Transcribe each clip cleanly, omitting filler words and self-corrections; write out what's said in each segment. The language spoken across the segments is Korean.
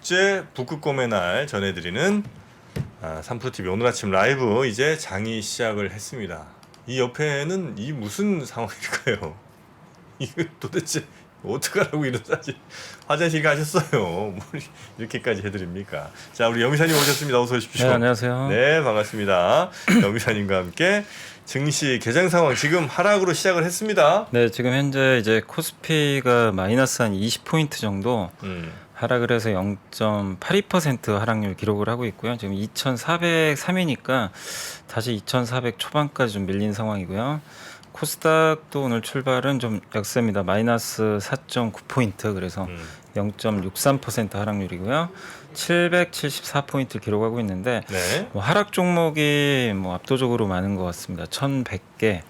국제 북극곰의 날 전해드리는 3프로TV 오늘 아침 라이브 이제 장이 시작을 했습니다. 이 옆에는 이 무슨 상황일까요? 이거 도대체 어떡하라고 이런 사실 화장실 가셨어요. 뭘 이렇게까지 해드립니까? 자, 우리 영희사님 오셨습니다. 어서 오십시오. 네, 안녕하세요. 네, 반갑습니다. 영희사님과 함께 증시 개장 상황 지금 하락으로 시작을 했습니다. 네, 지금 현재 이제 코스피가 마이너스 한 20포인트 정도 하락을 해서 0.82% 하락률 기록을 하고 있고요. 지금 2,403이니까 다시 2,400 초반까지 좀 밀린 상황이고요. 코스닥도 오늘 출발은 좀 약세입니다. 마이너스 4.9포인트 그래서 0.63% 하락률이고요. 774포인트 기록하고 있는데 네. 하락 종목이 압도적으로 많은 것 같습니다. 1,100개,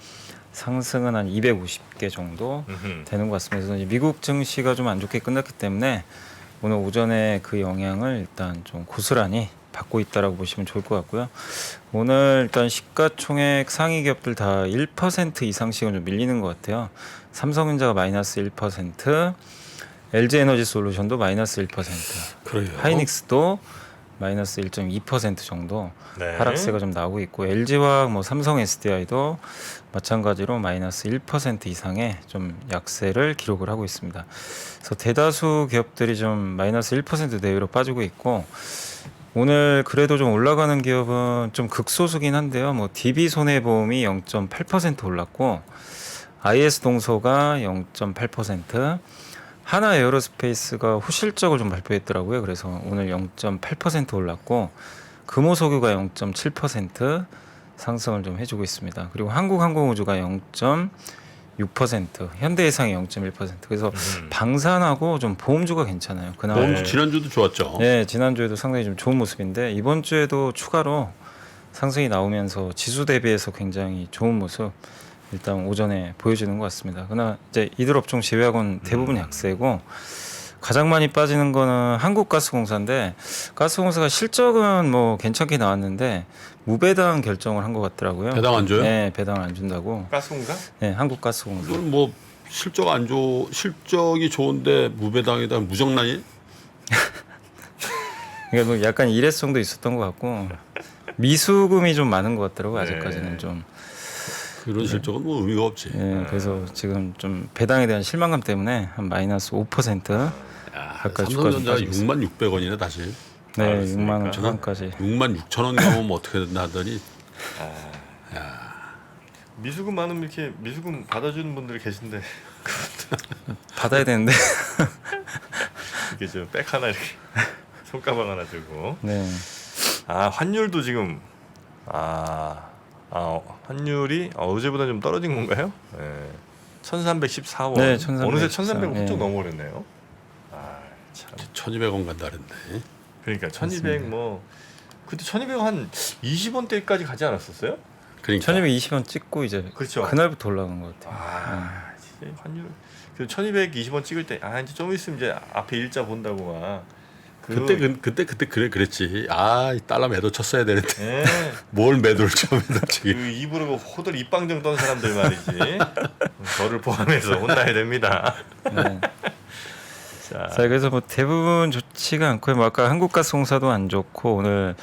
상승은 한 250개 정도 되는 것 같습니다. 그래서 미국 증시가 좀 안 좋게 끝났기 때문에 오늘 오전에 그 영향을 일단 좀 고스란히 받고 있다라고 보시면 좋을 것 같고요. 오늘 일단 시가총액 상위 기업들 다 1% 이상씩은 좀 밀리는 것 같아요. 삼성전자가 마이너스 1%, LG에너지솔루션도 마이너스 1%, 그래요. 하이닉스도 마이너스 1.2% 정도 네. 하락세가 좀 나오고 있고 LG화학, 삼성 SDI도 마찬가지로 마이너스 1% 이상의 좀 약세를 기록을 하고 있습니다. 그래서 대다수 기업들이 좀 마이너스 1% 내외로 빠지고 있고 오늘 그래도 좀 올라가는 기업은 좀 극소수긴 한데요. DB손해보험이 0.8% 올랐고 IS동소가 0.8%, 하나에어로스페이스가 후실적을 좀 발표했더라고요. 그래서 오늘 0.8% 올랐고 금호석유가 0.7% 상승을 좀 해주고 있습니다. 그리고 한국항공우주가 0.6%, 현대해상이 0.1%. 그래서 방산하고 좀 보험주가 괜찮아요. 그나마 보험주 지난주도 좋았죠. 네, 지난주에도 상당히 좀 좋은 모습인데 이번 주에도 추가로 상승이 나오면서 지수 대비해서 굉장히 좋은 모습 일단 오전에 보여주는 것 같습니다. 그러나 이제 이들 업종 제외하고는 대부분 약세고 가장 많이 빠지는 거는 한국가스공사인데 가스공사가 실적은 괜찮게 나왔는데 무배당 결정을 한 것 같더라고요. 배당 안 줘요? 네, 배당 안 준다고. 가스공사? 네, 한국가스공사. 이건 실적이 좋은데 무배당에다 무정란이? 그러니까 약간 일회성도 있었던 것 같고 미수금이 좀 많은 것 같더라고요. 아직까지는 네. 좀. 그런 실적은 의미가 없지. 그래서 지금 좀 배당에 대한 실망감 때문에 한 마이너스 5% 가까이 주가가 삼성전자 빠지고 있습니다. 6만 600원이네 다시. 네, 그렇습니까? 6만 원 초반까지. 6만 6천 원 가면 어떻게 된다 하더니 미수금 많으면 이렇게 미수금 받아주는 분들이 계신데 받아야 되는데. 이렇게 좀 백 하나 이렇게 손가방 하나 들고 네. 환율도 지금 환율이 어제보다 좀 떨어진 건가요? 네. 1314원. 네, 1314. 어느새 1300원 훌쩍 네. 넘어버렸네요. 참. 1,200원 간다 그랬네. 그러니까 1200 그때 1200 한 20원대까지 가지 않았었어요? 그러니까 1220원 찍고 이제 그렇죠. 그날부터 올라간 것 같아요. 진짜 환율. 그 1220원 찍을 때 이제 좀 있으면 이제 앞에 일자 본다고 막. 그때 그랬지. 이 달러 매도 쳤어야 되는데 네. 뭘 매도를 쳐 매도치기. 그 입으로 호들 입방정 떤 사람들 말이지. 저를 포함해서 혼나야 됩니다. 네. 자, 자, 그래서 대부분 좋지가 않고요. 아까 한국가스공사도 안 좋고 오늘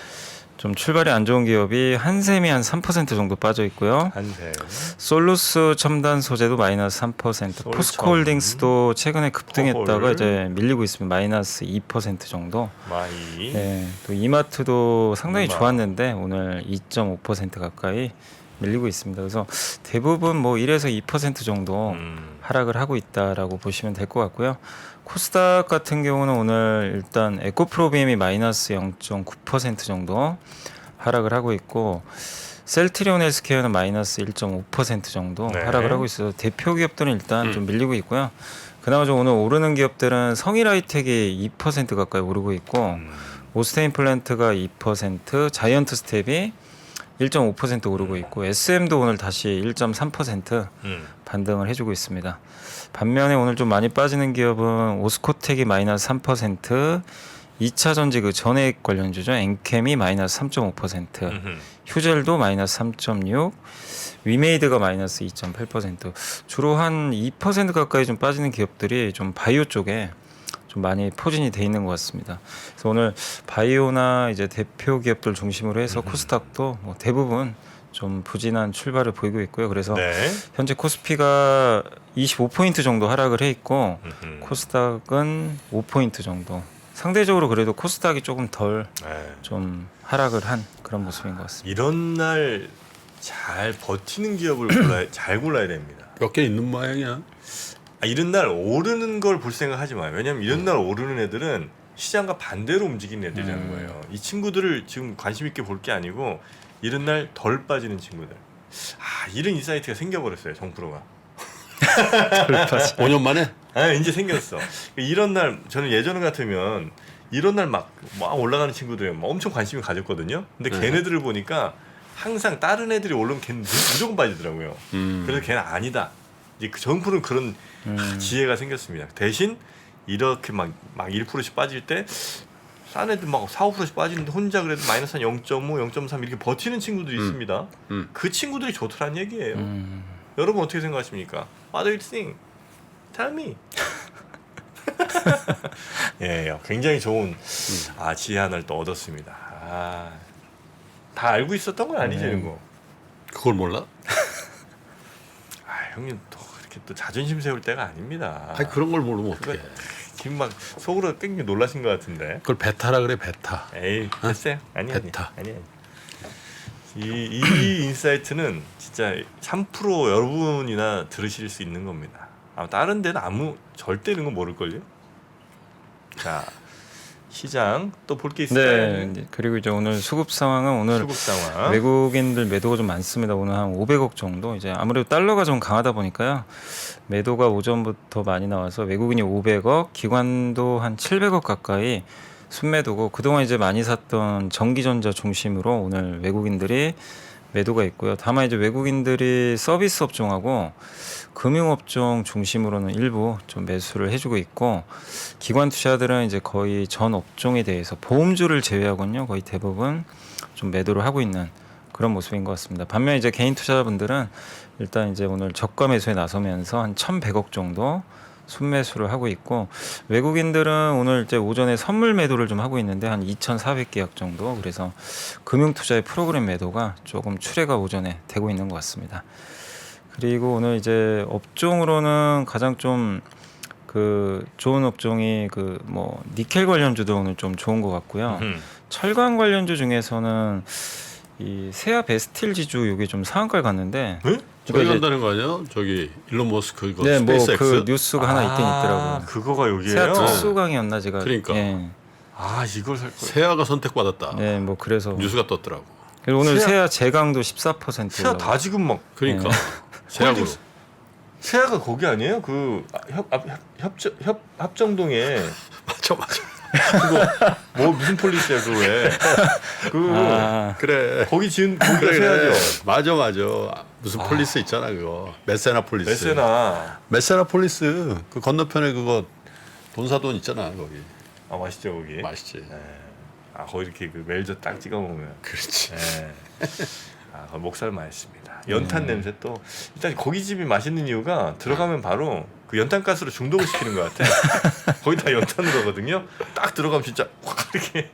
좀 출발이 안 좋은 기업이 한샘이 한 3% 정도 빠져 있고요. 한샘. 솔루스 첨단 소재도 마이너스 3%, 포스코홀딩스도 최근에 급등했다가 코홀. 이제 밀리고 있습니다. 마이너스 2% 정도. 마이. 네, 또 이마트도 상당히 이마. 좋았는데 오늘 2.5% 가까이 밀리고 있습니다. 그래서 대부분 1에서 2% 정도 하락을 하고 있다라고 보시면 될 것 같고요. 코스닥 같은 경우는 오늘 일단 에코프로비엠이 마이너스 0.9% 정도 하락을 하고 있고 셀트리온 헬스케어는 마이너스 1.5% 정도 네. 하락을 하고 있어서 대표 기업들은 일단 좀 밀리고 있고요. 그나마 좀 오늘 오르는 기업들은 성일하이텍이 2% 가까이 오르고 있고 오스테인 플랜트가 2%, 자이언트 스텝이 1.5% 오르고 있고 SM도 오늘 다시 1.3% 반등을 해주고 있습니다. 반면에 오늘 좀 많이 빠지는 기업은 오스코텍이 마이너스 3%, 2차 전지 그 전액 관련주죠. 엔캠이 마이너스 3.5%, 휴젤도 마이너스 3.6%, 위메이드가 마이너스 2.8%. 주로 한 2% 가까이 좀 빠지는 기업들이 좀 바이오 쪽에 좀 많이 포진이 돼 있는 것 같습니다. 그래서 오늘 바이오나 이제 대표 기업들 중심으로 해서 코스닥도 뭐 대부분 좀 부진한 출발을 보이고 있고요. 그래서 네. 현재 코스피가 25포인트 정도 하락을 해 있고 음흠. 코스닥은 5포인트 정도. 상대적으로 그래도 코스닥이 조금 덜 좀 네. 하락을 한 그런 모습인 것 같습니다. 이런 날 잘 버티는 기업을 잘 골라야 됩니다. 몇 개 있는 모양이야. 이런 날 오르는 걸 볼 생각하지 마요. 왜냐면 이런 날 오르는 애들은 시장과 반대로 움직이는 애들이라는 거예요. 이 친구들을 지금 관심 있게 볼 게 아니고 이런 날 덜 빠지는 친구들. 이런 인사이트가 생겨버렸어요. 정프로가. 5년 만에? 이제 생겼어. 이런 날 저는 예전 같으면 이런 날 막 올라가는 친구들 막 엄청 관심을 가졌거든요. 근데 걔네들을 보니까 항상 다른 애들이 오르면 걔는 무조건 빠지더라고요. 그래서 걔는 아니다. 이제 그 정프로는 그런 지혜가 생겼습니다. 대신 이렇게 막 1%씩 빠질 때 싼 애들 막 4, 5%씩 빠지는데 혼자 그래도 마이너스 한 0.5, 0.3 이렇게 버티는 친구들이 있습니다. 그 친구들이 좋더란 얘기예요. 여러분 어떻게 생각하십니까? What do you think? Tell me. 예, 굉장히 좋은 지혜 하나를 또 얻었습니다. 다 알고 있었던 건 아니죠, 이런 거. 그걸 몰라? 형님 또 이렇게 또 자존심 세울 때가 아닙니다. 아니 그런 걸 모르면 어떡해. 지금 막 속으로 땡겨 놀라신 것 같은데. 그걸 베타라 그래 베타. 에이, 됐어요. 베타. 아니. 이 인사이트는 진짜 3% 여러분이나 들으실 수 있는 겁니다. 다른 데는 절대 이런 거 모를걸요. 자, 시장 또 볼 게 있을까요? 네. 그리고 이제 오늘 수급 상황은 오늘 수급 상황. 외국인들 매도가 좀 많습니다. 오늘 한 500억 정도. 이제 아무래도 달러가 좀 강하다 보니까요. 매도가 오전부터 많이 나와서 외국인이 500억, 기관도 한 700억 가까이 순매도고 그동안 이제 많이 샀던 전기전자 중심으로 오늘 외국인들이 매도가 있고요. 다만 이제 외국인들이 서비스 업종하고 금융업종 중심으로는 일부 좀 매수를 해주고 있고 기관 투자들은 이제 거의 전 업종에 대해서 보험주를 제외하고는요 거의 대부분 좀 매도를 하고 있는 그런 모습인 것 같습니다. 반면 이제 개인 투자자분들은 일단 이제 오늘 저가 매수에 나서면서 한 1,100억 정도 순매수를 하고 있고 외국인들은 오늘 이제 오전에 선물 매도를 좀 하고 있는데 한 2,400계약 정도 그래서 금융투자의 프로그램 매도가 조금 출회가 오전에 되고 있는 것 같습니다. 그리고 오늘 이제 업종으로는 가장 좀 그 좋은 업종이 그 뭐 니켈 관련주도 오늘 좀 좋은 것 같고요. 철강 관련주 중에서는 이 세아 베스틸 지주 이게 좀 상한가를 갔는데. 저기 간다는 거 아니야? 저기 일론 머스크 이거 네, 뭐 스페이스X. 그 뉴스가 하나 있긴 있더라고요. 그거가 여기에요. 세아 특수강이었나 제가. 그러니까. 예. 이걸 살 거예요. 세아가 선택받았다. 네, 뭐 그래서. 뉴스가 떴더라고. 그리고 오늘 세아- 세아 제강도 14% 세아 올라가고. 다 지금 막 그러니까 네. 세아으로. 세아가 거기 아니에요? 그 합정동에 맞아. 뭐 무슨 폴리스야 그 왜? 그래. 거기 지은 거기가 세아죠. 맞아. 무슨 폴리스 있잖아 그거. 메세나 폴리스. 메세나 폴리스. 그 건너편에 그거 돈사돈 있잖아 거기. 맛있죠 거기. 맛있지. 거기 이렇게 그 멜젓 딱 찍어 먹으면. 그렇지. 목살 맛있습니다. 연탄 냄새 또 일단 고기 집이 맛있는 이유가 들어가면 바로 그 연탄가스로 중독을 시키는 것 같아. 거의 다 연탄으로 하거든요. 딱 들어가면 진짜 확 이렇게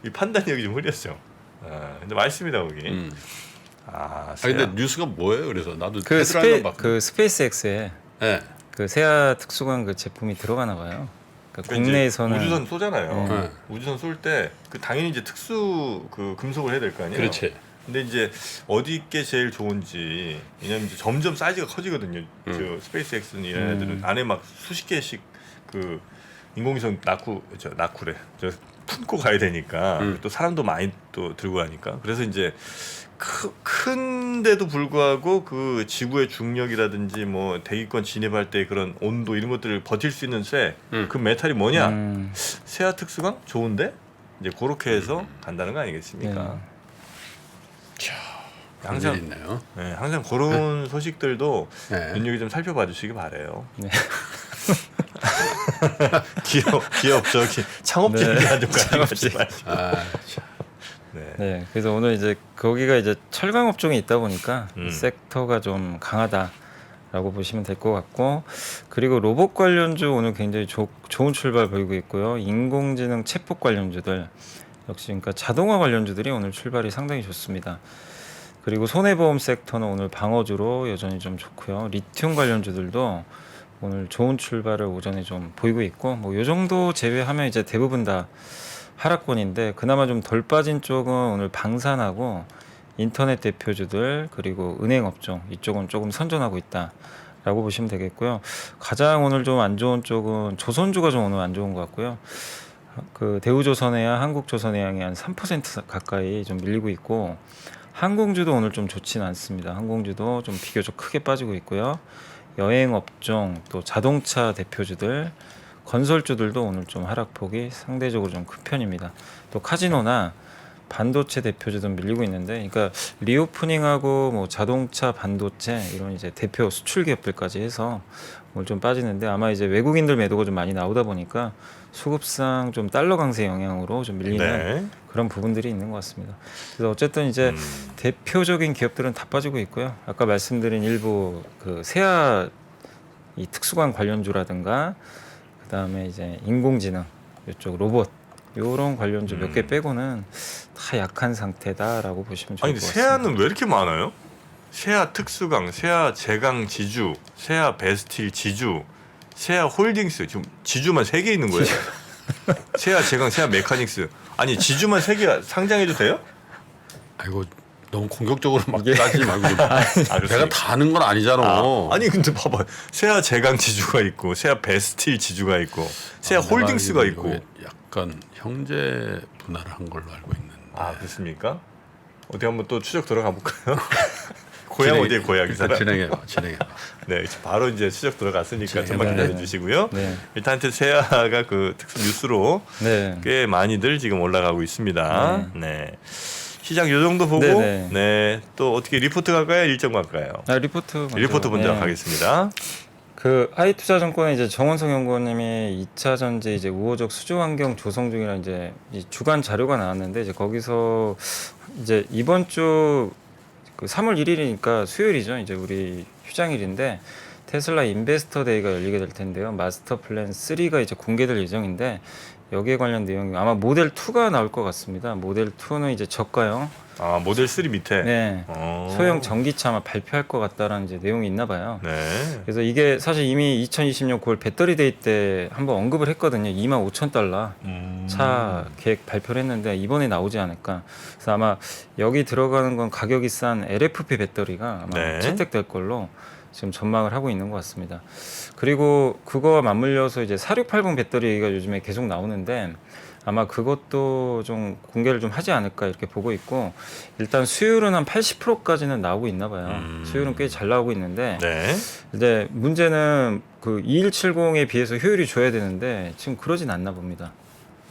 이 판단력이 좀 흐렸죠. 근데 맛있습니다 거기. 근데 뉴스가 뭐예요? 그래서 나도 그 헤드라인만 스페이스X에 네. 그 세아 특수강 그 제품이 들어가나 봐요. 그러니까 국내에서는 우주선 쏘잖아요. 네. 우주선 쏠 때 그 당연히 이제 특수 그 금속을 해야 될 거 아니에요. 그렇지. 근데 이제 어디 게 제일 좋은지 왜냐면 이제 점점 사이즈가 커지거든요. 저 스페이스X는 이런 애들은 안에 막 수십 개씩 그 인공위성 나쿠래 저 품고 가야 되니까 또 사람도 많이 또 들고 가니까 그래서 이제 큰데도 불구하고 그 지구의 중력이라든지 뭐 대기권 진입할 때 그런 온도 이런 것들을 버틸 수 있는 그 메탈이 뭐냐? 세아 특수강 좋은데 이제 그렇게 해서 간다는 거 아니겠습니까? 항상 있네요. 항상 그런 소식들도 네. 눈여겨 좀 살펴봐 주시기 바래요. 네. 기업 저기 창업주의가 좀 가지 마시고. 네, 그래서 오늘 이제 거기가 이제 철강 업종에 있다 보니까 이 섹터가 좀 강하다. 라고 보시면 될 것 같고, 그리고 로봇 관련주 오늘 굉장히 좋은 출발 보이고 있고요. 인공지능 챗봇 관련주들 역시 그러니까 자동화 관련주들이 오늘 출발이 상당히 좋습니다. 그리고 손해보험 섹터는 오늘 방어주로 여전히 좀 좋고요. 리튬 관련주들도 오늘 좋은 출발을 오전에 좀 보이고 있고, 뭐 요 정도 제외하면 이제 대부분 다 하락권인데, 그나마 좀 덜 빠진 쪽은 오늘 방산하고 인터넷 대표주들 그리고 은행 업종 이쪽은 조금 선전하고 있다라고 보시면 되겠고요. 가장 오늘 좀 안 좋은 쪽은 조선주가 좀 오늘 안 좋은 것 같고요. 그 대우조선해양, 한국조선해양이 한 3% 가까이 좀 밀리고 있고, 항공주도 오늘 좀 좋지는 않습니다. 항공주도 좀 비교적 크게 빠지고 있고요. 여행 업종 또 자동차 대표주들, 건설주들도 오늘 좀 하락폭이 상대적으로 좀 큰 편입니다. 또 카지노나 반도체 대표주도 밀리고 있는데, 그러니까 리오프닝하고 뭐 자동차, 반도체 이런 이제 대표 수출 기업들까지 해서 오늘 좀 빠지는데, 아마 이제 외국인들 매도가 좀 많이 나오다 보니까 수급상 좀 달러 강세 영향으로 좀 밀리는 네. 그런 부분들이 있는 것 같습니다. 그래서 어쨌든 이제 대표적인 기업들은 다 빠지고 있고요. 아까 말씀드린 일부 그 세아 이 특수관 관련주라든가, 그 다음에 이제 인공지능 이쪽 로봇 요런 관련주 몇 개 빼고는 다 약한 상태다라고 보시면 좋을 아니 것 근데 같습니다. 세아는 왜 이렇게 많아요? 세아 특수강, 세아 제강 지주, 세아 베스틸 지주, 세아 홀딩스, 지금 지주만 3개 있는 거예요? 세아 제강, 세아 메카닉스. 아니 지주만 3개 상장해도 돼요? 아이고 너무 공격적으로 막 이게- 따지지 말고 좀. 내가 다 아는 건 아니잖아. 아니 근데 봐봐, 세아 제강 지주가 있고, 세아 베스틸 지주가 있고, 세아 홀딩스가 내가 있고. 이거 약간 형제 분할을 한 걸로 알고 있는데. 아 그렇습니까? 어디 한번 또 추적 들어가 볼까요? 고향 어디에 고향 이 일단 사람? 진행해봐. 네, 이제 바로 이제 추적 들어갔으니까 진행해. 좀만 기다려 주시고요. 네. 일단 세아가 그 특수 뉴스로 네. 꽤 많이들 지금 올라가고 있습니다. 네. 시장 요 정도 보고 네네. 네. 또 어떻게 리포트 갈까요? 일정 갈까요? 리포트 먼저. 리포트 먼저 네. 가겠습니다. 그 하이투자증권의 이제 정원석 연구원님이 2차 전지 이제 우호적 수주 환경 조성 중이라는 이제 이 주간 자료가 나왔는데, 이제 거기서 이제 이번 주 그 3월 1일이니까 수요일이죠. 이제 우리 휴장일인데 테슬라 인베스터 데이가 열리게 될 텐데요. 마스터 플랜 3가 이제 공개될 예정인데, 여기에 관련 내용이 아마 모델 2가 나올 것 같습니다. 모델 2는 이제 저가형, 아 모델 3 밑에. 네, 어. 소형 전기차 아마 발표할 것 같다라는 이제 내용이 있나 봐요. 네. 그래서 이게 사실 이미 2020년 9월 배터리 데이 때 한번 언급을 했거든요. 25,000달러 차 계획 발표를 했는데 이번에 나오지 않을까. 그래서 아마 여기 들어가는 건 가격이 싼 LFP 배터리가 아마 네. 채택될 걸로 지금 전망을 하고 있는 것 같습니다. 그리고 그거와 맞물려서 이제 4680 배터리가 요즘에 계속 나오는데, 아마 그것도 좀 공개를 좀 하지 않을까 이렇게 보고 있고, 일단 수율은 한 80%까지는 나오고 있나 봐요. 수율은 꽤 잘 나오고 있는데, 네. 이제 문제는 그 2170에 비해서 효율이 줘야 되는데 지금 그러진 않나 봅니다.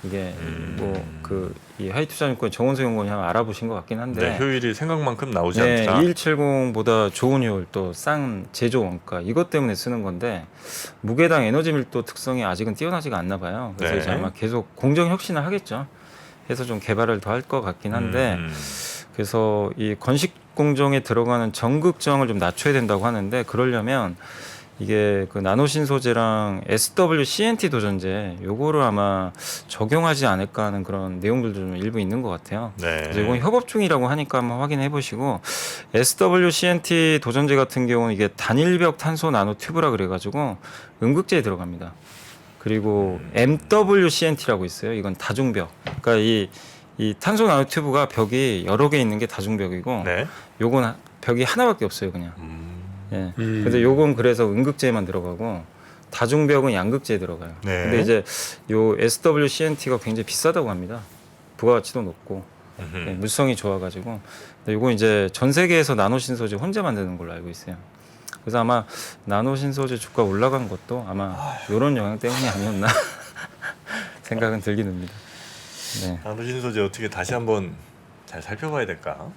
이게 뭐 그 이 하이투자증권 정원석 연구원이 한번 알아보신 것 같긴 한데, 네. 효율이 생각만큼 나오지 네, 않다. 2170보다 좋은 효율, 또 싼 제조 원가, 이것 때문에 쓰는 건데, 무게당 에너지 밀도 특성이 아직은 뛰어나지가 않나 봐요. 그래서 네. 이제 아마 계속 공정 혁신을 하겠죠. 해서 좀 개발을 더 할 것 같긴 한데, 그래서 이 건식 공정에 들어가는 전극정을 좀 낮춰야 된다고 하는데, 그러려면 이게 그 나노신 소재랑 SWCNT 도전제 요거를 아마 적용하지 않을까 하는 그런 내용들도 좀 일부 있는 것 같아요. 네. 그래서 이건 협업 중이라고 하니까 한번 확인해 보시고, SWCNT 도전제 같은 경우는 이게 단일벽 탄소 나노 튜브라 그래가지고 음극재에 들어갑니다. 그리고 MWCNT라고 있어요. 이건 다중벽. 그러니까 이 탄소 나노 튜브가 벽이 여러 개 있는 게 다중벽이고, 네. 요건 벽이 하나밖에 없어요, 그냥. 예. 근데 요건 그래서 음극재에만 들어가고, 다중벽은 양극재에 들어가요. 네. 근데 이제 요 SWCNT가 굉장히 비싸다고 합니다. 부가가치도 높고, 예, 물성이 좋아가지고. 근데 요거 이제 전 세계에서 나노 신소재 혼자 만드는 걸로 알고 있어요. 그래서 아마 나노 신소재 주가 올라간 것도 아마 요런 영향 때문이 아니었나 생각은 들긴 듭니다. 네. 나노신 소재 어떻게 다시 한번 잘 살펴봐야 될까?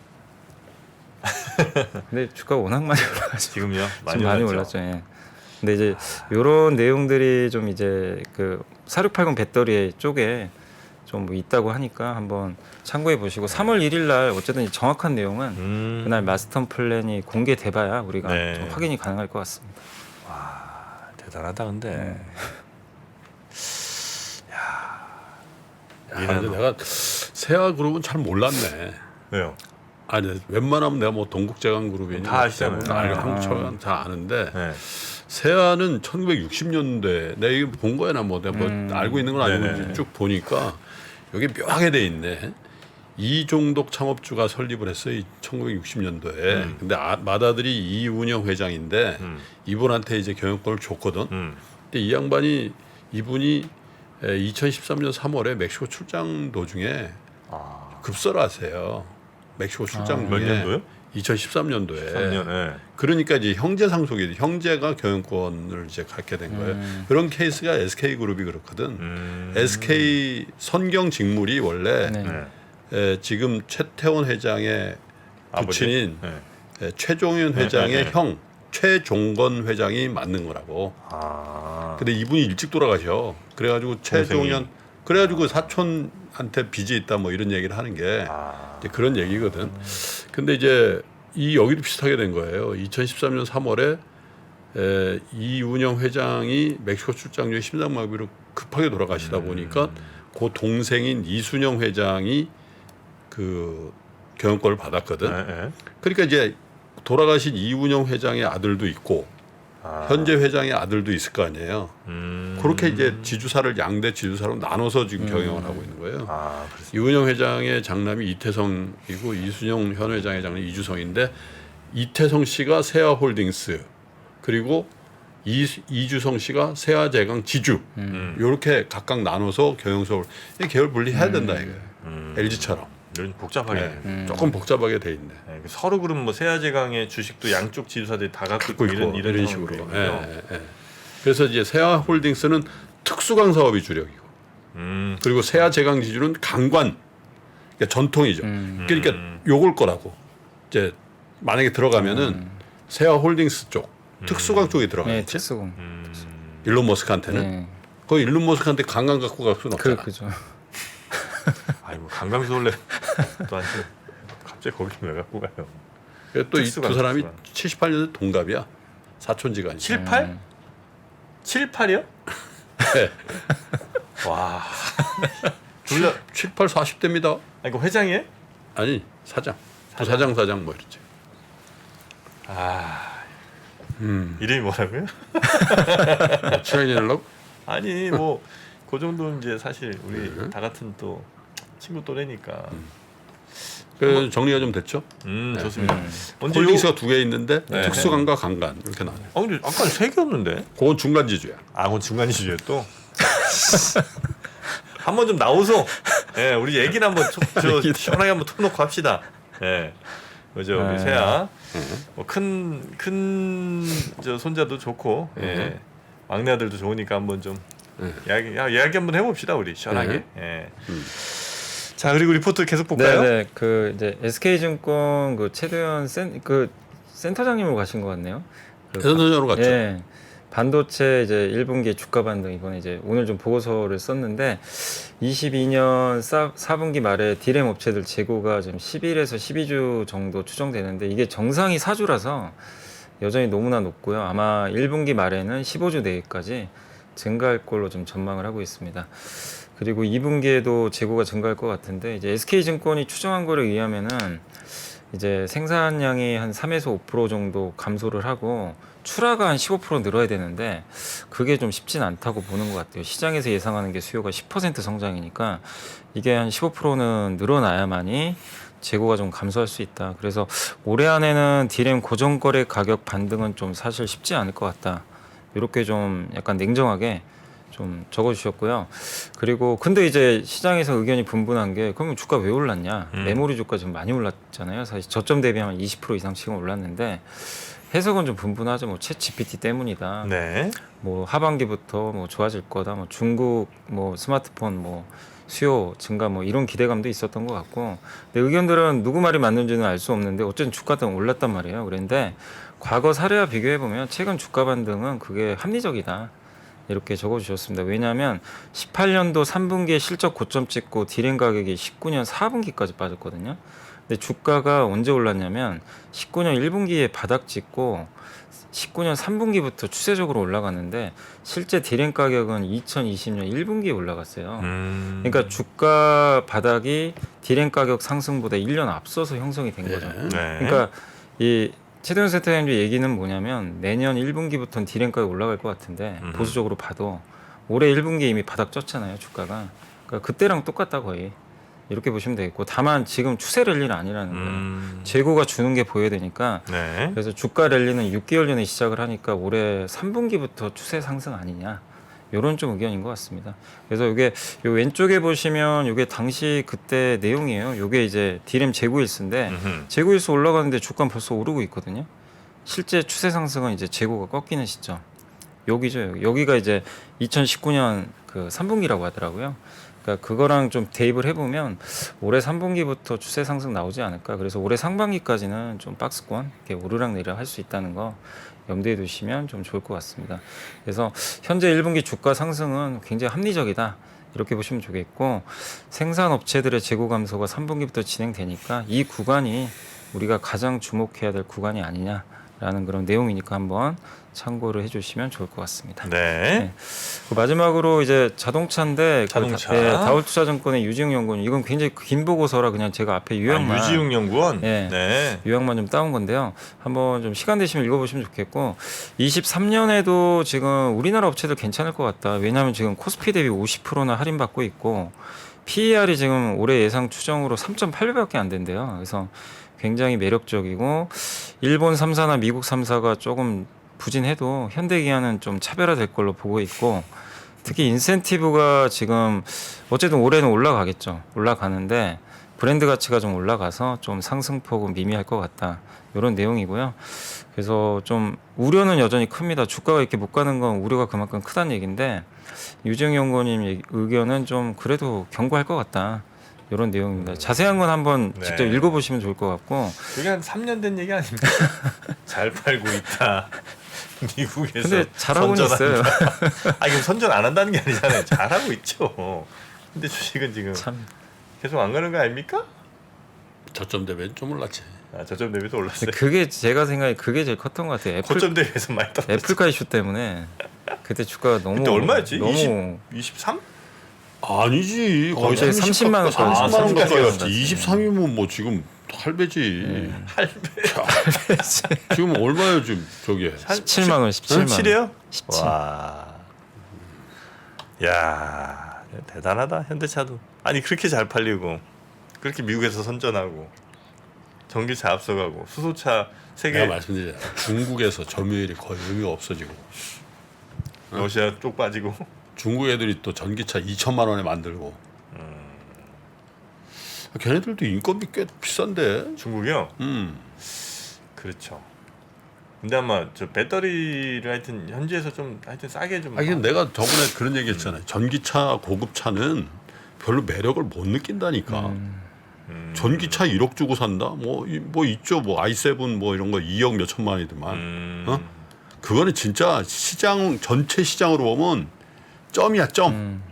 근데 주가가 워낙 많이 올라가지고 지금요? 지금 많이 올랐죠. 예. 근데 이제 요런 내용들이 좀 이제 그 4680 배터리 쪽에 좀 뭐 있다고 하니까 한번 참고해 보시고 3월 1일 날 어쨌든 정확한 내용은 그날 마스터 플랜이 공개돼봐야 우리가 네. 좀 확인이 가능할 것 같습니다. 대단하다 근데. 야, 근데 내가 세아그룹은 잘 몰랐네. 왜요? 아니 웬만하면 내가 뭐 동국제강그룹이니 다 아시잖아요. 한국처럼 다 아는데 네. 세아는 1960년대 내가 이거 본 거야 나뭐 내가 뭐 알고 있는 건 아니고 네네네. 쭉 보니까 여기 묘하게 돼 있네. 이종덕 창업주가 설립을 했어요. 1960년도에. 근데 맏아들이 이운영 회장인데 이분한테 이제 경영권을 줬거든. 근데 이 양반이 이분이 2013년 3월에 멕시코 출장 도중에 급설을 하세요. 멕시코 출장 몇 중에 년도요? 2013년도에. 3년. 네. 그러니까 이제 형제 상속이 형제가 경영권을 이제 갖게 된 거예요. 그런 케이스가 SK 그룹이 그렇거든. SK 선경 직물이 원래 네. 네. 지금 최태원 회장의 아버지? 부친인 네. 최종현 회장의 네, 네. 형 최종건 회장이 맞는 거라고. 근데 이분이 일찍 돌아가셔. 그래가지고 최종현 그래가지고 사촌한테 빚이 있다 뭐 이런 얘기를 하는 게 이제 그런 얘기거든. 근데 이제 이 여기도 비슷하게 된 거예요. 2013년 3월에 이운영 회장이 멕시코 출장 중에 심장마비로 급하게 돌아가시다 보니까 그 동생인 이순영 회장이 그 경영권을 받았거든. 네, 네. 그러니까 이제 돌아가신 이운영 회장의 아들도 있고 현재 회장의 아들도 있을 거 아니에요. 그렇게 이제 지주사를 양대 지주사로 나눠서 지금 경영을 하고 있는 거예요. 그렇습니다. 이운영 회장의 장남이 이태성이고 이순영 현 회장의 장남이 이주성인데 이태성 씨가 세아홀딩스 그리고 이주성 씨가 세아제강 지주 이렇게 각각 나눠서 경영석을 계열 분리해야 된다 이거예요. LG처럼 이런 복잡하게 조금 복잡하게 돼 있네. 네, 서로 그럼 뭐 세아제강의 주식도 양쪽 지주사들이 다 갖고 있고 이런 식으로. 상황이군요. 예. 그래서 이제 세아홀딩스는 특수강 사업이 주력이고, 그리고 세아제강 지주는 강관, 그러니까 전통이죠. 그러니까 요걸 거라고. 이제 만약에 들어가면은 세아홀딩스 쪽, 특수강 쪽에 네, 들어가겠지. 특수공. 일론 머스크한테는. 네. 그 일론 머스크한테 강간 갖고 갈 수는 없잖아. 그죠. 아니 뭐 강강술래 또 아니고 갑자기 거기 왜 갖고 가요? 또 이 두 특수강, 사람이 특수강. 78년에 동갑이야. 사촌지간이. 7, 8? 7, 8이요? 네. 와. 둘다 7, 8, 40대입니다. 아니 그 회장이에요? 아니 사장. 부사장 뭐 이랬지. 이름이 뭐라고요? 친하게 지내려고? 아니 뭐 그 정도는 이제 사실 우리 다 같은 또 친구 또래니까. 그 정리가 좀 됐죠? 좋습니다. 언제 홀딩스가 두 개 있는데 네. 특수강과 강간 이렇게 나와요. 근데 아까 세 개였는데? 그건 중간 지주야. 그건 중간 이슈예요 또. 한번 좀 나오소. 예, 우리 얘기는 한번 저 시원하게 한번 털어놓고 합시다. 예, 그죠 우리 세아. 큰 저 손자도 좋고, 예, 막내 아들도 좋으니까 한번 좀 이야기 한번 해봅시다 우리 시원하게. 예. 자 그리고 리포트 계속 볼까요? 네, 그 이제 SK증권 그 최도현 센터장님으로 가신 것 같네요. 그 대선전으로 갔죠. 예. 반도체 이제 1분기 주가 반등 이번에 이제 오늘 좀 보고서를 썼는데 22년 4분기 말에 디램 업체들 재고가 지금 11에서 12주 정도 추정되는데 이게 정상이 4주라서 여전히 너무나 높고요. 아마 1분기 말에는 15주 내외까지 증가할 걸로 좀 전망을 하고 있습니다. 그리고 2분기에도 재고가 증가할 것 같은데 이제 SK증권이 추정한 거에 의하면은 이제 생산량이 한 3에서 5% 정도 감소를 하고 출하가 한 15% 늘어야 되는데 그게 좀 쉽진 않다고 보는 것 같아요. 시장에서 예상하는 게 수요가 10% 성장이니까 이게 한 15%는 늘어나야만이 재고가 좀 감소할 수 있다. 그래서 올해 안에는 디램 고정거래 가격 반등은 좀 사실 쉽지 않을 것 같다. 이렇게 좀 약간 냉정하게 좀 적어주셨고요. 그리고 근데 이제 시장에서 의견이 분분한 게 그러면 주가 왜 올랐냐? 메모리 주가 지금 많이 올랐잖아요. 사실 저점 대비하면 20% 이상씩은 올랐는데 해석은 좀 분분하죠. 뭐 챗 GPT 때문이다. 네. 뭐 하반기부터 뭐 좋아질 거다. 뭐 중국 뭐 스마트폰 뭐 수요 증가 뭐 이런 기대감도 있었던 것 같고, 근데 의견들은 누구 말이 맞는지는 알 수 없는데 어쨌든 주가는 올랐단 말이에요. 그런데 과거 사례와 비교해 보면 최근 주가 반등은 그게 합리적이다. 이렇게 적어주셨습니다. 왜냐하면 18년도 3분기에 실적 고점 찍고 디램 가격이 19년 4분기까지 빠졌거든요. 근데 주가가 언제 올랐냐면 19년 1분기에 바닥 찍고 19년 3분기부터 추세적으로 올라갔는데 실제 디램 가격은 2020년 1분기에 올라갔어요. 그러니까 주가 바닥이 디램 가격 상승보다 1년 앞서서 형성이 된 거죠. 네. 그러니까 이 최대현 센터장님 얘기는 뭐냐면 내년 1분기부터는 디램 가격 올라갈 것 같은데 보수적으로 봐도 올해 1분기에 이미 바닥 쪘잖아요, 주가가. 그러니까 그때랑 똑같다 거의. 이렇게 보시면 되겠고 다만 지금 추세 랠리는 아니라는 거예요. 재고가 주는 게 보여야 되니까 네. 그래서 주가 랠리는 6개월 전에 시작을 하니까 올해 3분기부터 추세 상승 아니냐 이런 좀 의견인 것 같습니다. 그래서 이게 요 왼쪽에 보시면 이게 당시 그때 내용이에요. 이게 이제 디램 재고일수인데 재고일수 올라가는데 주가는 벌써 오르고 있거든요. 실제 추세 상승은 이제 재고가 꺾이는 시점 여기죠. 여기가 이제 2019년 그 3분기라고 하더라고요. 그러니까 그거랑 좀 대입을 해보면 올해 3분기부터 추세 상승 나오지 않을까. 그래서 올해 상반기까지는 좀 박스권 이렇게 오르락 내리락 할 수 있다는 거 염두에 두시면 좀 좋을 것 같습니다. 그래서 현재 1분기 주가 상승은 굉장히 합리적이다. 이렇게 보시면 좋겠고 생산업체들의 재고 감소가 3분기부터 진행되니까 이 구간이 우리가 가장 주목해야 될 구간이 아니냐라는 그런 내용이니까 한번 참고를 해주시면 좋을 것 같습니다. 네. 그 마지막으로 이제 자동차인데 자동차. 다올투자증권의 유지웅 연구원 이건 굉장히 긴 보고서라 그냥 제가 앞에 요약만 유지웅 연구원. 네. 네. 요약만 좀 따온 건데요. 한번 좀 시간 되시면 읽어보시면 좋겠고 23년에도 지금 우리나라 업체들 괜찮을 것 같다. 왜냐하면 지금 코스피 대비 50%나 할인받고 있고 PER이 지금 올해 예상 추정으로 3.8배밖에 안 된대요. 그래서 굉장히 매력적이고 일본 3사나 미국 3사가 조금 부진해도 현대기아는 좀 차별화될 걸로 보고 있고 특히 인센티브가 지금 어쨌든 올해는 올라가겠죠. 올라가는데 브랜드 가치가 좀 올라가서 좀 상승폭은 미미할 것 같다. 이런 내용이고요. 그래서 좀 우려는 여전히 큽니다. 주가가 이렇게 못 가는 건 우려가 그만큼 크다는 얘기인데 유정 연구원님 의견은 좀 그래도 견고할 것 같다. 이런 내용입니다. 자세한 건 한번 네. 직접 읽어보시면 좋을 것 같고. 그게 한 3년 된 얘기 아닙니까? 잘 팔고 있다. 미국에서 근데 잘하고는 있어요. 아, 이거 선전 안 한다는 게 아니잖아요. 잘하고 있죠. 근데 주식은 지금 참. 계속 안 가는 거 아닙니까? 저점 대비는 좀 올랐지. 아, 저점 대비도 올랐어요. 그게 제가 생각에 그게 제일 컸던 것 같아요. 고점 대비에서 많이 떨어졌죠. 애플카 이슈 때문에 그때 주가가 너무 그때 얼마였지? 너무 23? 아니지. 거의 거의 30만 원 30만 원 가까이 가까이 갔지. 갔지. 23이면 뭐 지금 8배지. 할배. 지금 얼마예요 지금 저게? 17만 원, 17만 원. 17이에요? 17. 와. 야, 대단하다. 현대차도. 아니, 그렇게 잘 팔리고 그렇게 미국에서 선전하고 전기차 앞서가고 수소차 세계 내가 말씀드리잖아. 중국에서 점유율이 거의 의미가 없어지고 러시아 쪽 빠지고 중국 애들이 또 전기차 2천만 원에 만들고 걔네들도 인건비 꽤 비싼데. 중국이요? 그렇죠. 근데 아마 저 배터리를 하여튼 현지에서 좀 하여튼 싸게 좀. 이게 내가 저번에 그런 얘기 했잖아요. 전기차 고급차는 별로 매력을 못 느낀다니까. 전기차 1억 주고 산다? 뭐 있죠. 뭐 i7 뭐 이런 거 2억 몇 천만 원이더만. 어? 그거는 진짜 시장 전체 시장으로 보면 점이야 점.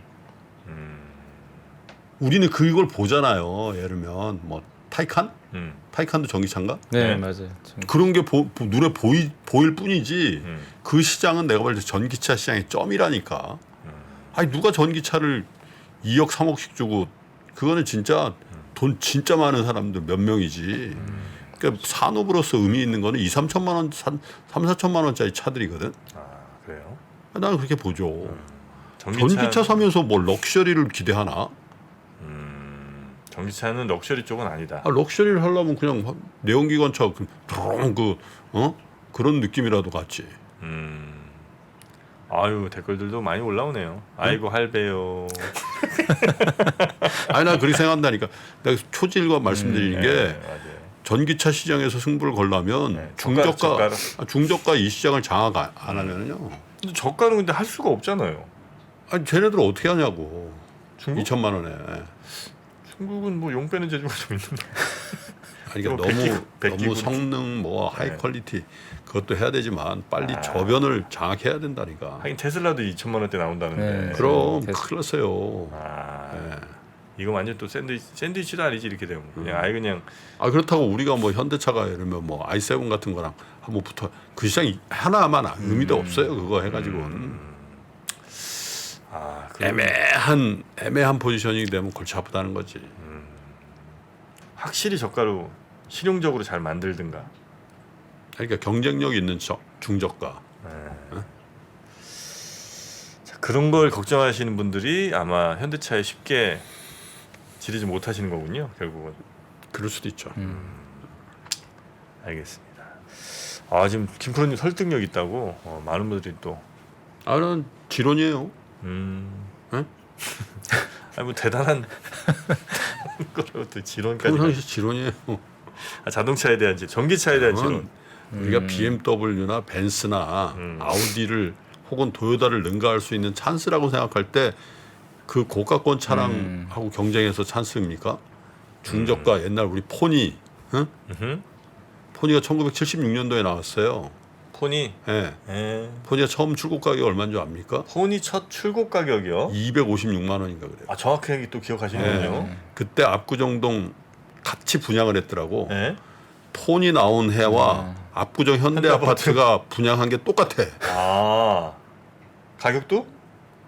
우리는 그걸 보잖아요. 예를 들면 뭐 타이칸? 타이칸도 전기차인가? 네, 네. 맞아요. 그런 게 눈에 보일 뿐이지 그 시장은 내가 볼 때 전기차 시장의 점이라니까. 아니 누가 전기차를 2억 3억씩 주고 그거는 진짜 돈 진짜 많은 사람들 몇 명이지. 그러니까 산업으로서 의미 있는 거는 2, 3천만 원, 3, 4천만 원짜리 차들이거든. 아, 그래요? 나는 그렇게 보죠. 전기차 전기차 사면서 뭐 럭셔리를 기대하나? 전기차는 럭셔리 쪽은 아니다. 럭셔리를 하려면 그냥 내연기관차 그런 느낌이라도 같지. 아유, 댓글들도 많이 올라오네요. 아이고 할배요. 아니 나 그렇게 생각한다니까. 내가 초질과 말씀드리는 게 네, 맞아요. 전기차 시장에서 승부를 걸려면 네, 중저가 이 시장을 장악 안 하면요. 근데 저가는 근데 할 수가 없잖아요. 아니 쟤네들 어떻게 하냐고. 중국? 2천만 원에. 중국은 뭐 용 빼는 재주가 좀 있는데. 아니 그러니까 뭐 너무 베끼고 성능 뭐 하이 네. 퀄리티 그것도 해야 되지만 빨리 저변을 장악해야 된다니까. 하긴 테슬라도 2천만 원대 나온다는데. 네. 그럼 테스- 큰일 났어요. 아, 네. 이거 완전 또 샌드위치도 아니지 이렇게 되면 그냥 아예 그냥 아 그렇다고 우리가 뭐 현대차가 이러면 뭐 i7 같은 거랑 한번 붙어 그 시장이 하나만 의미도 없어요. 그거 해가지고는 애매한 포지셔닝이 되면 골치 아프다는 거지. 확실히 저가로 실용적으로 잘 만들든가. 그러니까 경쟁력 있는 중저가. 자, 그런 걸 걱정하시는 분들이 아마 현대차에 쉽게 지르지 못하시는 거군요. 결국은. 그럴 수도 있죠. 알겠습니다. 아 지금 김프로님 설득력 있다고 많은 분들이 또. 난 지론이에요. 응? 응? 아니 뭐 대단한 거라고 또 지론까지. 평상시 지론이에요. 자동차에 대한 전기차에 대한 지론. 우리가 BMW나 벤츠나 아우디를 혹은 토요타를 능가할 수 있는 찬스라고 생각할 때 그 고가권 차량하고 경쟁해서 찬스입니까? 중저가 옛날 우리 포니, 응? 포니가 1976년도에 나왔어요. 포니. 예. 에. 포니가 처음 출고 가격이 얼마인 줄 압니까? 포니 첫 출고 가격이요? 256만 원인가 그래요. 아 정확하게 또 기억하시는군요. 그때 압구정동 같이 분양을 했더라고. 네. 폰이 나온 해와 압구정 현대 아파트가 분양한 게 똑같아. 아 가격도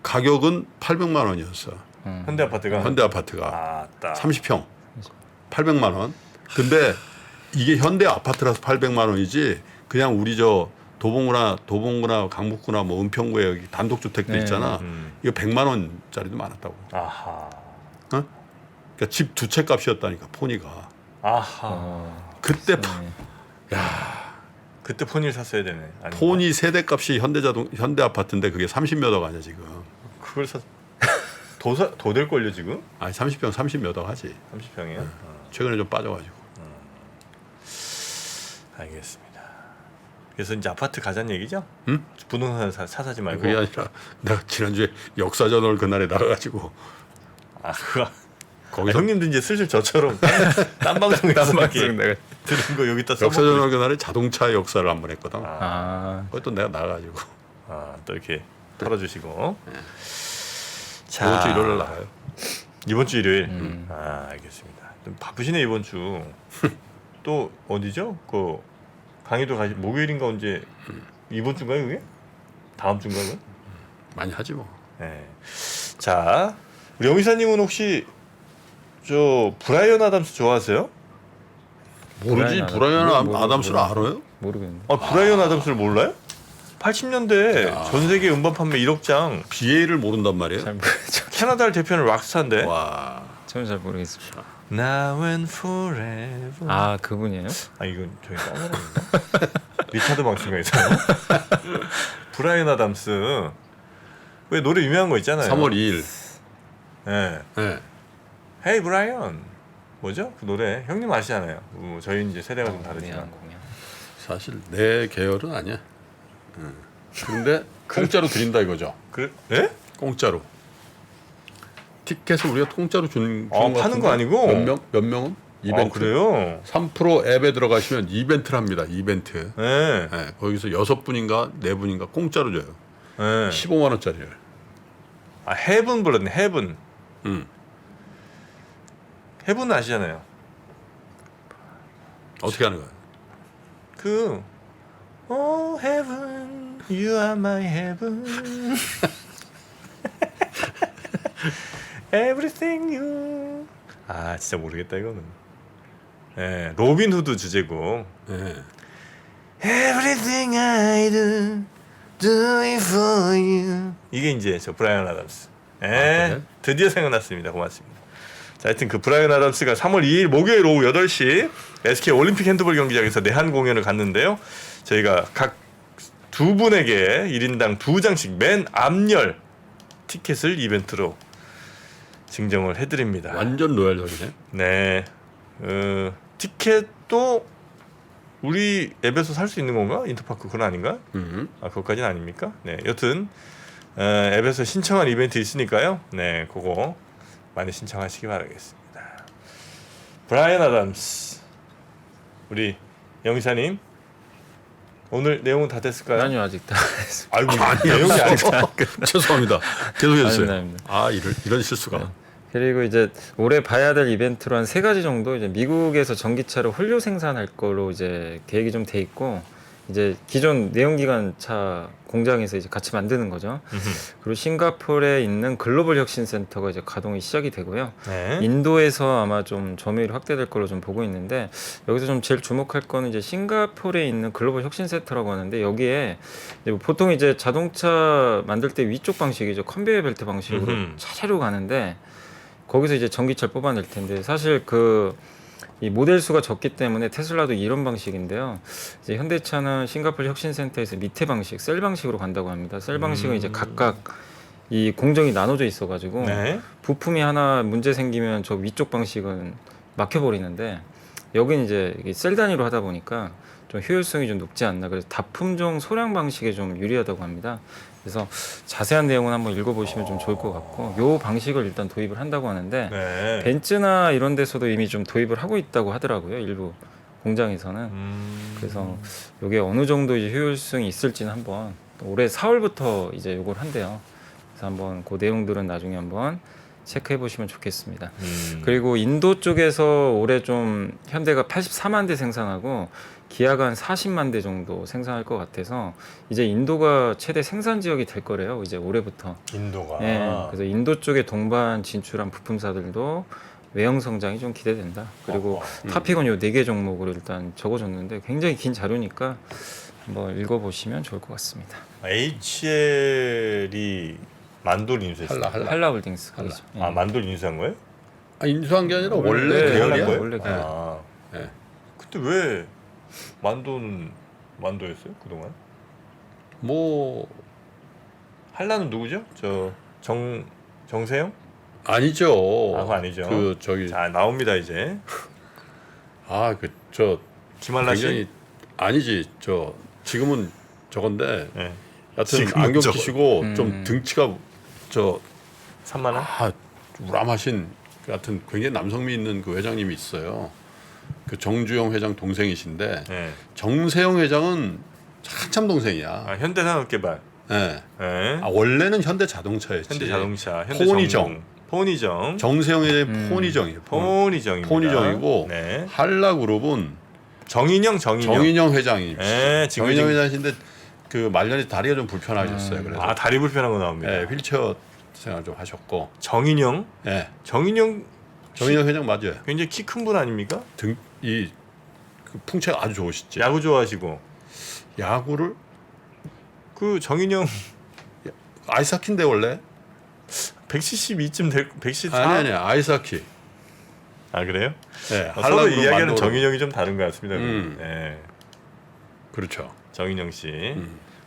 가격은 800만 원이었어. 현대 아파트가. 현대 아파트가 아따. 30평 800만 원. 근데 이게 현대 아파트라서 800만 원이지 그냥 우리 저 도봉구나 강북구나 뭐 은평구에 여기 단독주택들 네. 있잖아. 이거 100만 원짜리도 많았다고. 아하. 그러니까 집 두 채 값이었다니까 포니가. 아하. 그때 그때 포니를 샀어야 되네. 아닌가? 포니 세대 값이 현대 아파트인데 그게 30몇 억 아니야 지금. 그걸 샀. 더 될 걸요 지금? 아니 30평 30몇 억 하지. 30평이요? 최근에 좀 빠져가지고. 알겠습니다. 그래서 이제 아파트 가자는 얘기죠? 응? 부동산 사지 말고. 그게 아니라 내가 지난주에 역사전월 그날에 나가가지고 아 그거. 거기서 형님도 이제 슬슬 저처럼 딴 방송에서 이렇게 내가 들은 거 여기다 써먹고. 역사전월 그날에 자동차 역사를 한번 했거든. 그것도 내가 나가가지고 또 이렇게 털어주시고. 이번 주 일요일 나가요. 이번 주 일요일. 알겠습니다. 좀 바쁘시네 이번 주. 또 어디죠? 그 강의도 가시 목요일인가 언제 이번 주인가요 그게? 다음 주인가 그? 많이 하지 뭐. 네. 자 우리 영희사님은 혹시 저 브라이언 아담스 좋아하세요? 모르지. 브라이언 아담스를 알아요? 모르겠는데. 브라이언 아담스를 몰라요? 80년대 전 세계 음반 판매 1억 장. BA를 모른단 말이에요. 잘 모르겠죠. 캐나다를 대표하는 락스타인데. 와. 저는 잘 모르겠습니다. Now and forever. 아 그분이에요? 이건 저기 딴 사람인가? 리차드 방송에서 브라이언 아담스 왜 노래 유명한 거 있잖아요. 3월 2일. 네. 네. Hey 브라이언 뭐죠? 그 노래 형님 아시잖아요. 저희 이제 세대가 좀 다르지만. 공연. 사실 내 계열은 아니야. 그런데 공짜로 드린다 이거죠. 그래? 네? 공짜로. 티켓을 우리가 공짜로 주는 파는 같은데 거 아니고? 몇 명은 이벤트. 그래요? 3% 앱에 들어가시면 이벤트를 합니다. 이벤트. 네. 네, 거기서 6분인가 4분인가 공짜로 줘요. 네. 15만 원짜리를. 헤븐 불렀네. 헤븐. 헤븐 아시잖아요. 어떻게 하는 거야? Oh heaven, you are my heaven. Everything you. 진짜 모르겠다 이거는. 네, 로빈 후드 주제곡. 네. Everything I do, do it for you. 이게 이제 저 브라이언 아담스. 그래? 드디어 생각났습니다. 고맙습니다. 자, 하여튼 그 브라이언 아담스가 3월 2일 목요일 오후 8시 SK 올림픽 핸드볼 경기장에서 내한 공연을 갔는데요. 저희가 각 두 분에게 1인당 2장씩 맨 앞열 티켓을 이벤트로 증정을 해드립니다. 완전 로얄적이네. 네. 티켓도 우리 앱에서 살 수 있는 건가? 인터파크 그건 아닌가? 그것까지는 아닙니까? 네. 여튼 앱에서 신청한 이벤트 있으니까요. 네, 그거 많이 신청하시기 바라겠습니다. 브라이언 아담스 우리 영희사님 오늘 내용은 다 됐을까요? 아니요 아직 다 했습니다. 아이고 아니요. 내용이 아니고 죄송합니다. 계속해 주세요. 아닙니다. 아 이런 실수가. 그리고 이제 올해 봐야 될 이벤트로 한 3가지 정도 이제 미국에서 전기차를 홀로 생산할 걸로 이제 계획이 좀 돼 있고 이제 기존 내연기관차 공장에서 이제 같이 만드는 거죠. 그리고 싱가포르에 있는 글로벌 혁신 센터가 이제 가동이 시작이 되고요. 네. 인도에서 아마 좀 점유율이 확대될 걸로 좀 보고 있는데 여기서 좀 제일 주목할 거는 이제 싱가포르에 있는 글로벌 혁신 센터라고 하는데 여기에 이제 보통 이제 자동차 만들 때 위쪽 방식이죠. 컨베이어 벨트 방식으로 차례로 가는데 거기서 이제 전기차를 뽑아낼 텐데 사실 이 모델 수가 적기 때문에 테슬라도 이런 방식인데요. 이제 현대차는 싱가포르 혁신센터에서 밑에 방식, 셀 방식으로 간다고 합니다. 셀 방식은 이제 각각 이 공정이 나눠져 있어가지고 네. 부품이 하나 문제 생기면 저 위쪽 방식은 막혀버리는데 여기는 이제 이게 셀 단위로 하다 보니까 좀 효율성이 좀 높지 않나. 그래서 다품종 소량 방식에 좀 유리하다고 합니다. 그래서 자세한 내용은 한번 읽어보시면 좀 좋을 것 같고 요 방식을 일단 도입을 한다고 하는데 네. 벤츠나 이런 데서도 이미 좀 도입을 하고 있다고 하더라고요. 일부 공장에서는. 그래서 이게 어느 정도 이제 효율성이 있을지는 한번 올해 4월부터 이제 요걸 한대요. 그래서 한번 그 내용들은 나중에 한번 체크해 보시면 좋겠습니다. 그리고 인도 쪽에서 올해 좀 현대가 84만 대 생산하고 기아가 한 40만 대 정도 생산할 것 같아서 이제 인도가 최대 생산 지역이 될 거래요. 이제 올해부터. 인도가. 예, 그래서 인도 쪽에 동반 진출한 부품사들도 외형 성장이 좀 기대된다. 그리고 탑픽은 요 4개 종목으로 일단 적어줬는데 굉장히 긴 자료니까 한번 읽어보시면 좋을 것 같습니다. HL이 만돌 인수했어요. 할라. 한라홀딩스. 한라. 거기죠. 예. 아 만돌 인수한 거예요? 아, 인수한 게 아니라 원래 원래 계열이야. 거예요? 원래 계열. 아. 네. 그때 왜 만도는 만도였어요 그동안? 뭐 한라는 누구죠? 정세영? 아니죠. 아, 그거 아니죠. 그 저기 자 나옵니다 이제. 저 김한라 씨. 굉장히 아니지. 저 지금은 저건데 네. 여튼 지금은 안경 저거. 끼시고 좀 등치가 저 3만 원? 우람하신 같은 굉장히 남성미 있는 그 회장님이 있어요. 그 정주영 회장 동생이신데 네. 정세영 회장은 한참 동생이야. 아 현대산업개발. 네. 네. 원래는 현대자동차였지. 현대자동차. 폰이정. 폰이정. 정세영 회장이 폰이정이에요. 폰이정입니다. 폰이정이고 네. 한라그룹은 정인영. 정인영 회장이시죠. 네, 지금 정인영 회장이신데 그 말년에 다리가 좀 불편하셨어요. 그래서 아 다리 불편한 거 나옵니다. 네, 휠체어 생활 좀 하셨고. 정인영. 네. 정인영 정인영 회장 맞아요. 굉장히 키 큰 분 아닙니까? 그 풍채가 아주 좋으시지. 야구 좋아하시고. 야구를 그 정인영 아이스하키인데 원래 172쯤 될 174. 아니 아이스하키. 아 그래요? 네, 서로 한라그룹 이야기하는 만도로. 정인영이 좀 다른 것 같습니다. 네. 그렇죠. 정인영 씨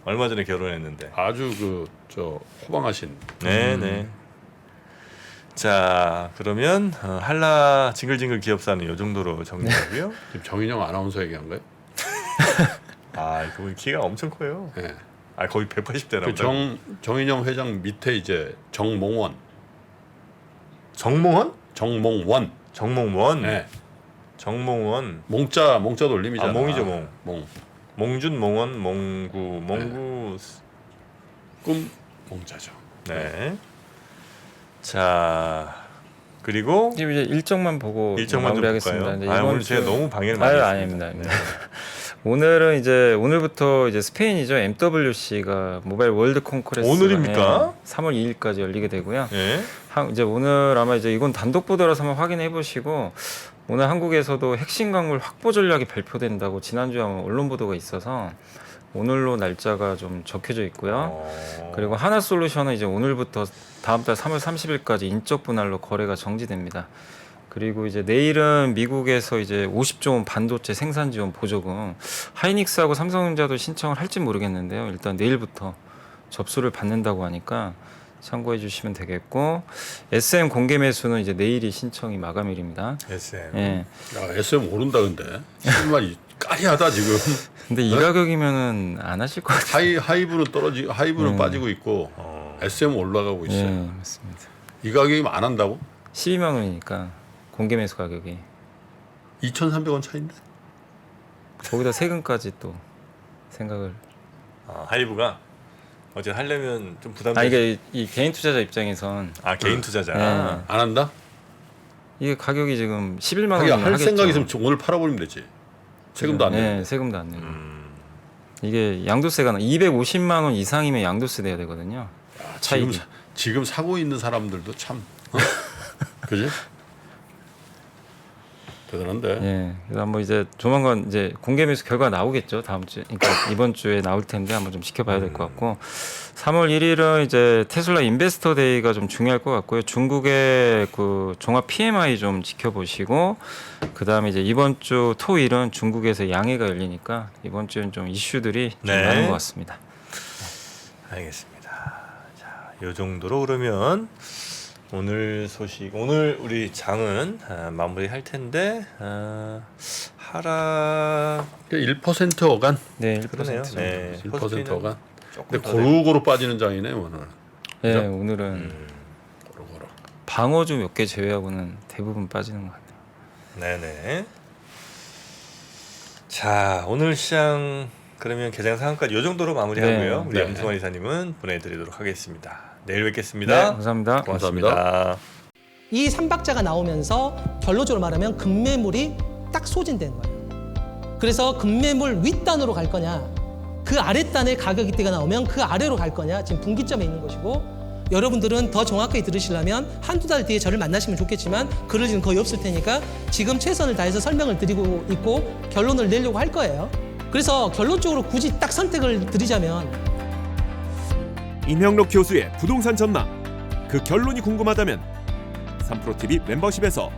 얼마 전에 결혼했는데. 아주 저 호방하신. 네네. 자 그러면 한라 징글징글 기업사는 이 정도로 정리하고요. 지금 정인영 아나운서 얘기한 거예요? 아 그분 키가 엄청 커요. 네. 아 거의 180대 그 나온다. 정인영 회장 밑에 이제 정몽원. 정몽원? 정몽원. 네. 정몽원. 몽자 돌림이잖아. 아, 몽이죠, 몽. 몽. 몽준, 몽원, 몽구. 꿈 몽자죠. 네. 자 그리고 지금 이제 일정만 보고 일정만 좀 마무리하겠습니다. 볼까요? 이제 아, 이번 오늘 제가 주- 너무 방해를 많이 했습니다. 아닙니다. 오늘은 이제 오늘부터 이제 스페인이죠. MWC가 모바일 월드 콩쿠레스 오늘입니까? 3월 2일까지 열리게 되고요. 예. 이제 오늘 아마 이제 이건 단독 보도라서 한번 확인해 보시고 오늘 한국에서도 핵심 광물 확보 전략이 발표된다고 지난주에 아마 언론 보도가 있어서 오늘로 날짜가 좀 적혀져 있고요. 그리고 하나솔루션은 이제 오늘부터 다음 달 3월 30일까지 인적 분할로 거래가 정지됩니다. 그리고 이제 내일은 미국에서 이제 50조 원 반도체 생산 지원 보조금 하이닉스하고 삼성전자도 신청을 할지 모르겠는데요. 일단 내일부터 접수를 받는다고 하니까 참고해 주시면 되겠고 SM 공개 매수는 이제 내일이 신청이 마감일입니다. SM. 예. 야, SM 오른다 근데. 정말 까리하다 지금. 근데 이 가격이면은 안 하실 것 같아요. 하이브는 빠지고 있고 SM 올라가고 있어요. 예, 맞습니다. 이 가격이면 안 한다고? 12만 원이니까 공개 매수 가격이 2,300원 차인데? 거기다 세금까지 또 생각을. 하이브가 어제 하려면 좀 아 부담돼. 이게 이 개인 투자자 입장에선 개인 투자자. 네. 안 한다? 이게 가격이 지금 11만 하긴 원이면 할 하겠죠. 생각이 있으면 오늘 팔아버리면 되지. 세금도 안 내고. 네, 세금도 안 내고. 이게 양도세가 250만 원 이상이면 양도세 내야 되거든요. 차익이. 지금 사고 있는 사람들도 참 그지? 대단한데. 예. 그래서 한번 이제 조만간 이제 공개 매수 결과 나오겠죠. 다음 주, 그러니까 이번 주에 나올 텐데 한번 좀 지켜봐야 될 것 같고. 3월 1일은 이제 테슬라 인베스터 데이가 좀 중요할 것 같고요. 중국의 그 종합 PMI 좀 지켜보시고, 그 다음에 이제 이번 주 토일은 중국에서 양해가 열리니까 이번 주는 좀 이슈들이 좀 네. 많은 것 같습니다. 알겠습니다. 자, 요 정도로 그러면 오늘 소식, 오늘 우리 장은 마무리할 텐데 하락 1% 어간. 네, 그러네요. 1% 정도. 네, 1% 어간. 조금 근데 더 고루고루 빠지는 장이네 오늘. 네, 그죠? 오늘은 고루고루. 방어주 몇 개 제외하고는 대부분 빠지는 것 같아요. 네네. 자, 오늘 시장 그러면 개장 상한까지 요 정도로 마무리하고요. 네. 우리 네. 염승환 이사님은 보내드리도록 하겠습니다. 내일 네, 뵙겠습니다. 감사합니다. 고맙습니다. 이 3박자가 나오면서 결론적으로 말하면 급매물이 딱 소진된 거예요. 그래서 급매물 윗단으로 갈 거냐, 그 아랫단에 가격 이때가 나오면 그 아래로 갈 거냐, 지금 분기점에 있는 것이고, 여러분들은 더 정확하게 들으시려면 한두 달 뒤에 저를 만나시면 좋겠지만 그럴 일은 거의 없을 테니까 지금 최선을 다해서 설명을 드리고 있고 결론을 내려고 할 거예요. 그래서 결론적으로 굳이 딱 선택을 드리자면 임형록 교수의 부동산 전망, 그 결론이 궁금하다면 3프로TV 멤버십에서